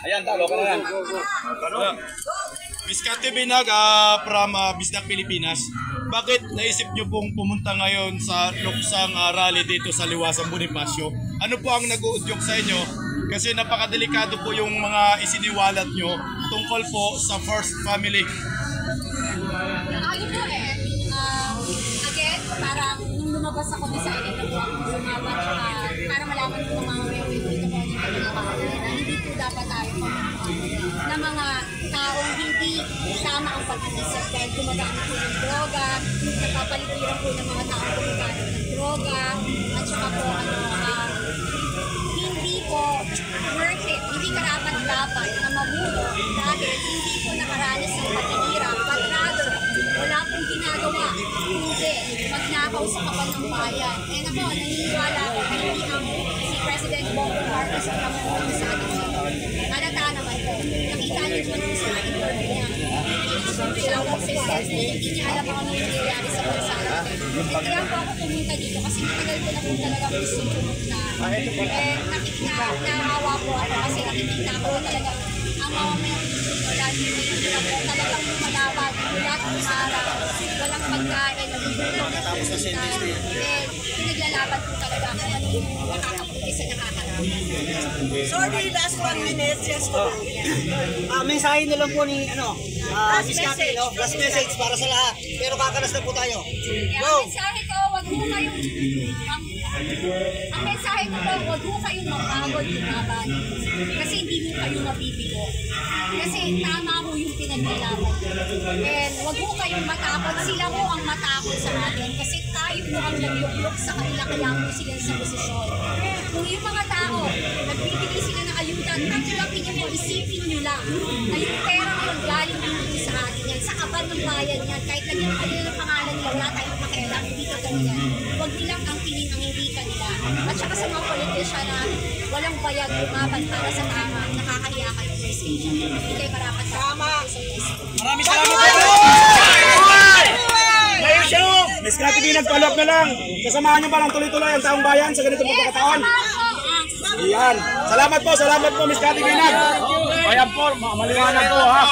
Ayan, talo ka na yan. Miss Cathy Binag from Bisdak, Pilipinas. Bakit naisip nyo pong pumunta ngayon sa luksang rally dito sa Liwasang Bonifacio? Ano po ang nag-uudyok sa inyo? Kasi napakadelikado po yung mga isiniwalat nyo tungkol po sa First Family. Ayun po again, parang nung lumabas ako sa inyo na po ako lumaban para malaman ko ng mga may dito po yung pagkakaroon na hindi po dapat tayo na mga taong hindi tama ang pag-iisip dahil gumagamit po ng droga, napapaligiran po ng mga taong gumagamit ng droga, at saka po hindi po worth it, hindi karapat-dapat na mabulo dahil hindi po nakaranas ng paghihirap, but rather wala pong ginagawa, hindi magnakaw sa kapal ng bayan. And ako, naniniwala ako na hindi ang si President Bongbong Marcos ang namuhuli sa ating halata naman po. Nakita niyo po nung sa ating birthday niya. Siya ang existence na hindi niya alam kung ano yung nangyayari sa bansa natin. At kaya po ako pumunta dito kasi matagal ko na po talaga gusto pumunta. Naawa po ako kasi nakikita ko talaga ang mga wala talagang lumalaban, wala kumara, walang pagkain, tapos na sentence pinaglalaban po talaga kung ano yung nakakapunti sa nakakarami. Sorry, last 1 minute, yes po. Mensahe na lang po ni Miss Cathy, last message para sa lahat. Pero kakalas na po tayo. Go! Ang mensahe ko, wag mo kayong ang mensahe ko po, wag mo kayong mapagod lumaban. Kasi hindi mo kayo mabibigo. Kasi tama mo yung pinaglalaban. And wag mo kayong matakot. Sila mo ang matakot sa atin. Kasi tayo mo ang nagluklok sa kanila kaya mo sila sa posisyon. Kung yung mga tao, nagbibigay sila ng ayuda, tanggapin nyo mo, isipin nyo lang na yung pera na yung galing dito sa atin yan, sa kaban ng bayan yan, kahit lagyan ng kanila ng pangalan nila, wala tayong pakialam, hindi ka ganyan. Huwag nilang angkinin ang hindi kanila. At saka sa mga politician na walang bayag lumaban para sa tama, nakakahiya kayo sa station. Hindi kayo karapat sa tama. Maraming salamat po! Miss Cathy Binag, follow up na lang. Kasamahan nyo ba lang tuloy-tuloy ang taong bayan sa ganitong pagkakataon? Iyan. Salamat po, Miss Cathy Binag. Ayan po, maliwanag po ha.